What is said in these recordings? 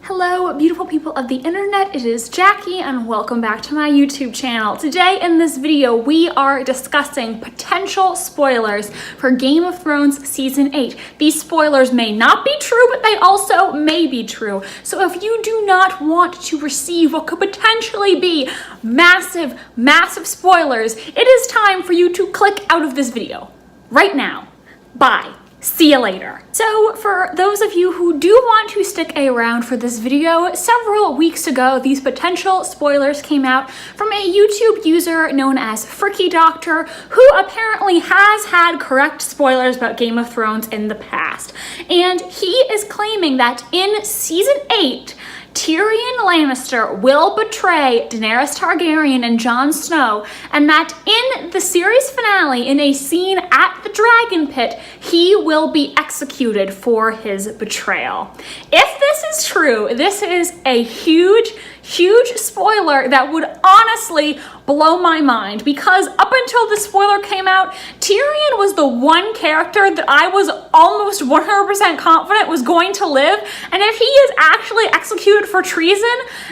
Hello, beautiful people of the internet. It is Jackie and welcome back to my YouTube channel. Today in this video, we are discussing potential spoilers for Game of Thrones Season 8. These spoilers may not be true, but they also may be true. So if you do not want to receive what could potentially be massive, massive spoilers, it is time for you to click out of this video right now. Bye. See you later. So for those of you who do want to stick around for this video, several weeks ago, these potential spoilers came out from a YouTube user known as Fricky Doctor, who apparently has had correct spoilers about Game of Thrones in the past. And he is claiming that in Season 8, Tyrion Lannister will betray Daenerys Targaryen and Jon Snow, and that in the series finale, in a scene at the Dragon Pit, he will be executed for his betrayal. If this is true, this is a huge spoiler that would honestly blow my mind, because up until the spoiler came out, Tyrion was the one character that I was almost 100% confident was going to live, and if he is actually executed for treason,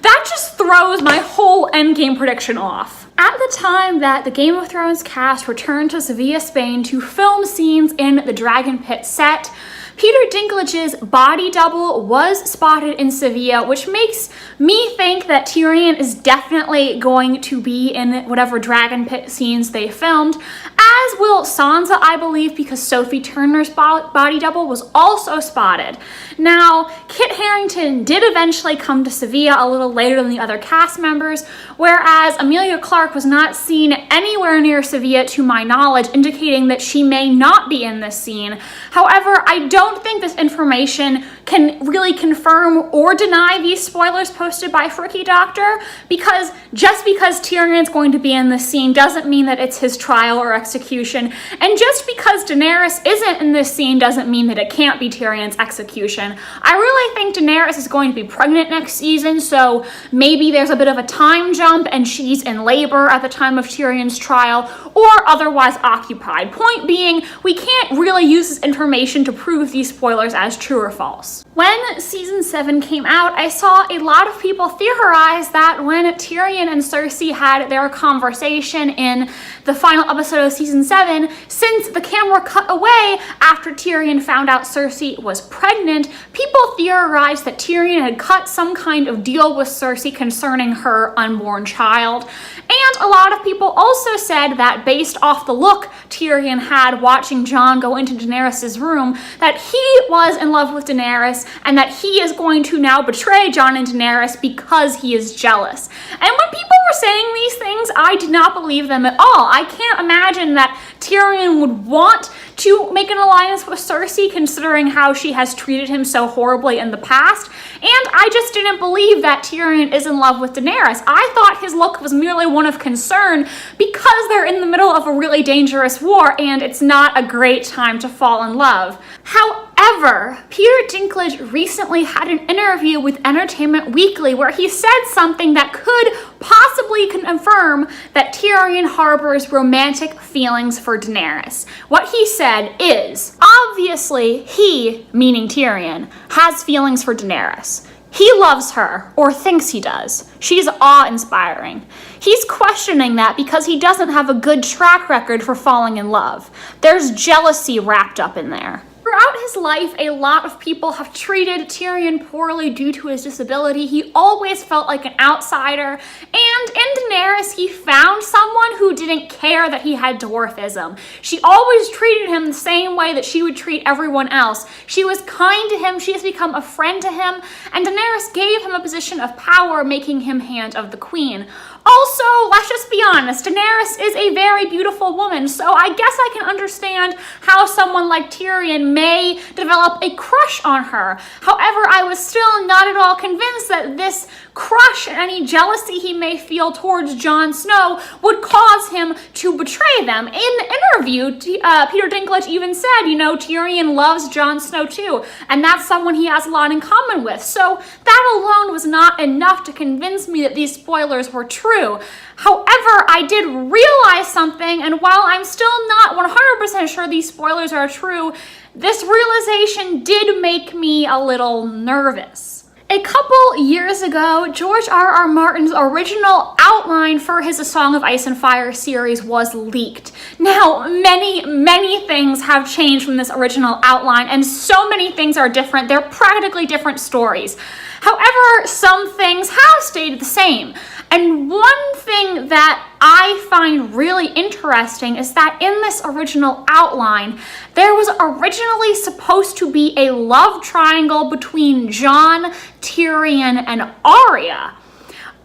that just throws my whole endgame prediction off. At the time that the Game of Thrones cast returned to Sevilla, Spain to film scenes in the Dragon Pit set, Peter Dinklage's body double was spotted in Sevilla, which makes me think that Tyrion is definitely going to be in whatever Dragon Pit scenes they filmed, as will Sansa, I believe, because Sophie Turner's body double was also spotted. Now, Kit Harington did eventually come to Sevilla a little later than the other cast members, whereas Emilia Clarke was not seen anywhere near Sevilla to my knowledge, indicating that she may not be in this scene. However, I don't think this information can really confirm or deny these spoilers posted by Fricky Doctor, because just because Tyrion's going to be in this scene doesn't mean that it's his trial or execution, and just because Daenerys isn't in this scene doesn't mean that it can't be Tyrion's execution. I really think Daenerys is going to be pregnant next season, so maybe there's a bit of a time jump and she's in labor at the time of Tyrion's trial, or otherwise occupied. Point being, we can't really use this information to prove these spoilers as true or false. When Season 7 came out, I saw a lot of people theorize that when Tyrion and Cersei had their conversation in the final episode of Season 7, since the camera cut away after Tyrion found out Cersei was pregnant, people theorized that Tyrion had cut some kind of deal with Cersei concerning her unborn child. And a lot of people also said that based off the look Tyrion had watching Jon go into Daenerys' room, that he was in love with Daenerys and that he is going to now betray Jon and Daenerys because he is jealous. And when people were saying these things, I did not believe them at all. I can't imagine that Tyrion would want to make an alliance with Cersei, considering how she has treated him so horribly in the past. And I just didn't believe that Tyrion is in love with Daenerys. I thought his look was merely one of concern because they're in the middle of a really dangerous war and it's not a great time to fall in love. However, Peter Dinklage recently had an interview with Entertainment Weekly where he said something that could possibly confirm that Tyrion harbors romantic feelings for Daenerys. What he said is, obviously he, meaning Tyrion, has feelings for Daenerys. He loves her, or thinks he does. She's awe-inspiring. He's questioning that because he doesn't have a good track record for falling in love. There's jealousy wrapped up in there. Throughout his life, a lot of people have treated Tyrion poorly due to his disability. He always felt like an outsider, and in Daenerys, he found someone who didn't care that he had dwarfism. She always treated him the same way that she would treat everyone else. She was kind to him, she has become a friend to him, and Daenerys gave him a position of power, making him Hand of the Queen. Also, let's just be honest, Daenerys is a very beautiful woman, so I guess I can understand how someone like Tyrion may develop a crush on her. However, I was still not at all convinced that this crush and any jealousy he may feel towards Jon Snow would cause him to betray them. In the interview, Peter Dinklage even said, you know, Tyrion loves Jon Snow too, and that's someone he has a lot in common with. So that alone was not enough to convince me that these spoilers were true. However, I did realize something, and while I'm still not 100% sure these spoilers are true, this realization did make me a little nervous. A couple years ago, George R.R. Martin's original outline for his A Song of Ice and Fire series was leaked. Now, many things have changed from this original outline, and so many things are different. They're practically different stories. However, some things have stayed the same. And one thing that I find really interesting is that in this original outline, there was originally supposed to be a love triangle between Jon, Tyrion, and Arya.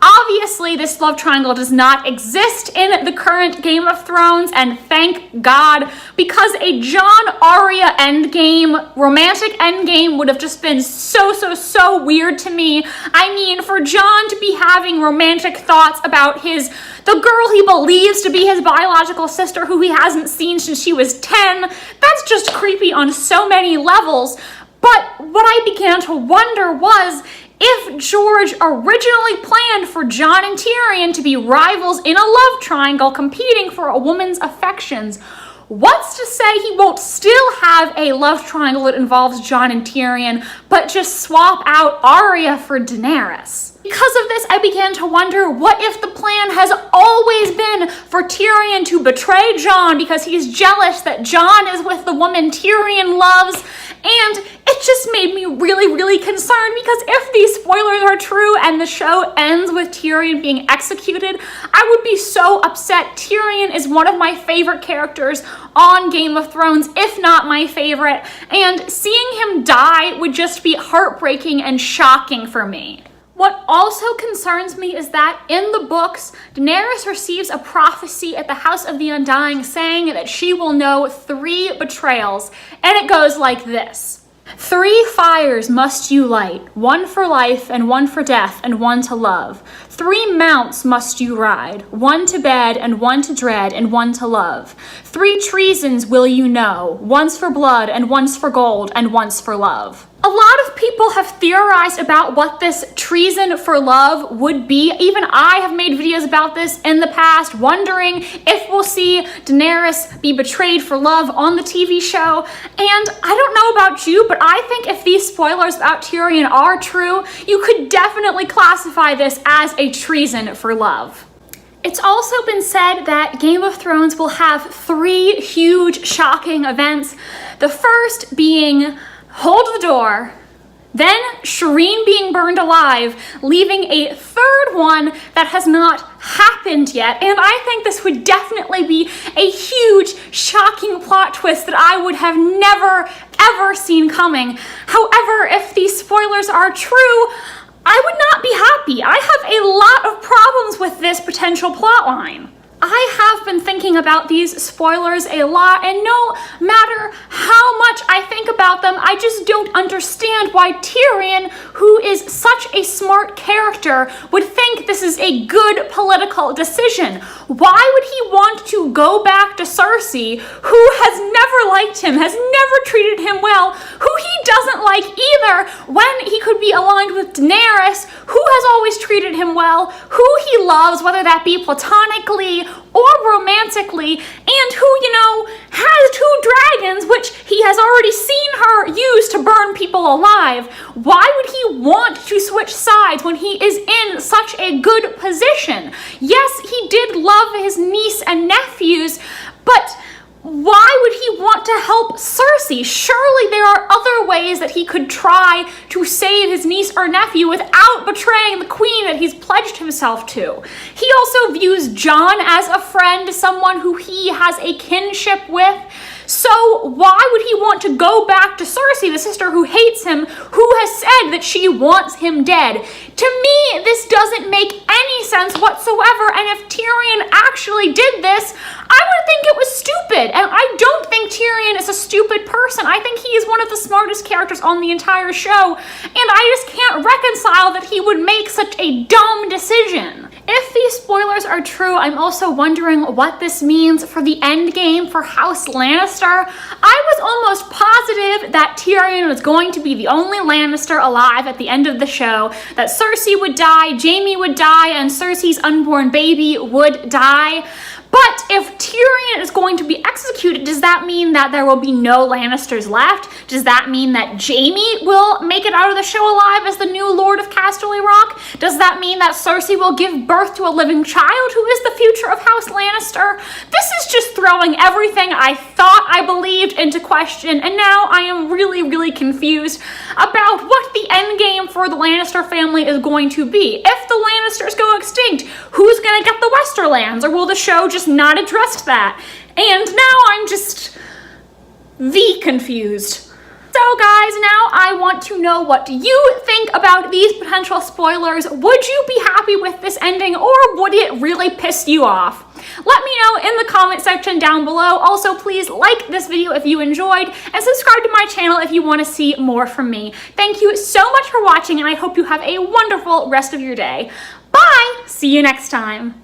Obviously, this love triangle does not exist in the current Game of Thrones, and thank God, because a Jon-Arya endgame, romantic endgame, would have just been so weird to me. I mean, for Jon to be having romantic thoughts about the girl he believes to be his biological sister, who he hasn't seen since she was 10, that's just creepy on so many levels. But what I began to wonder was, if George originally planned for Jon and Tyrion to be rivals in a love triangle competing for a woman's affections, what's to say he won't still have a love triangle that involves Jon and Tyrion, but just swap out Arya for Daenerys? Because of this, I began to wonder, what if the plan has always been for Tyrion to betray Jon because he's jealous that Jon is with the woman Tyrion loves? And it just made me really concerned, because if these spoilers are true and the show ends with Tyrion being executed, I would be so upset. Tyrion is one of my favorite characters on Game of Thrones, if not my favorite, and seeing him die would just be heartbreaking and shocking for me. What also concerns me is that in the books, Daenerys receives a prophecy at the House of the Undying saying that she will know 3 betrayals, and it goes like this. 3 fires must you light, 1 for life and 1 for death and 1 to love. 3 mounts must you ride, 1 to bed and 1 to dread and 1 to love. 3 treasons will you know, one's for blood and one's for gold and one's for love. A lot of people have theorized about what this treason for love would be. Even I have made videos about this in the past, wondering if we'll see Daenerys be betrayed for love on the TV show. And I don't know about you, but I think if these spoilers about Tyrion are true, you could definitely classify this as a treason for love. It's also been said that Game of Thrones will have 3 huge, shocking events. The first being Hold the Door, then Shireen being burned alive, leaving a third one that has not happened yet. And I think this would definitely be a huge, shocking plot twist that I would have never, ever seen coming. However, if these spoilers are true, I would not be happy. I have a lot of problems with this potential plotline. I have been thinking about these spoilers a lot, and no matter how much I think about them, I just don't understand why Tyrion, who is such a smart character, would think this is a good political decision. Why would he want to go back to Cersei, who has never liked him, has never treated him well, who he doesn't like either, when he could be aligned with Daenerys, who has always treated him well, who he loves, whether that be platonically or romantically, and who, has 2 dragons, which he has already seen her use to burn people alive. Why would he want to switch sides when he is in such a good position? Yes, he did love his niece and nephews, but why would he want to help Cersei? Surely there are other ways that he could try to save his niece or nephew without betraying the queen that he's pledged himself to. He also views Jon as a friend, someone who he has a kinship with. So why would he want to go back to Cersei, the sister who hates him, who has said that she wants him dead? To me, this doesn't make any sense whatsoever, and if Tyrion actually did this, I would think it was stupid, and I don't think Tyrion is a stupid person. I think he is one of the smartest characters on the entire show, and I just can't reconcile that he would make such a dumb decision. If these spoilers are true, I'm also wondering what this means for the endgame for House Lannister. I was almost positive that Tyrion was going to be the only Lannister alive at the end of the show, that Cersei would die, Jaime would die, and Cersei's unborn baby would die. But if Tyrion is going to be executed, does that mean that there will be no Lannisters left? Does that mean that Jaime will make it out of the show alive as the new Lord of Casterly Rock? Does that mean that Cersei will give birth to a living child who is the future of House Lannister? This is just throwing everything I thought I believed into question, and now I am really confused about what the end game for the Lannister family is going to be. If the Lannisters go extinct, who's gonna get the Westerlands, or will the show just not address that? And now I'm just confused. So guys, now I want to know, what do you think about these potential spoilers? Would you be happy with this ending, or would it really piss you off? Let me know in the comment section down below. Also, please like this video if you enjoyed, and subscribe to my channel if you want to see more from me. Thank you so much for watching, and I hope you have a wonderful rest of your day. Bye! See you next time.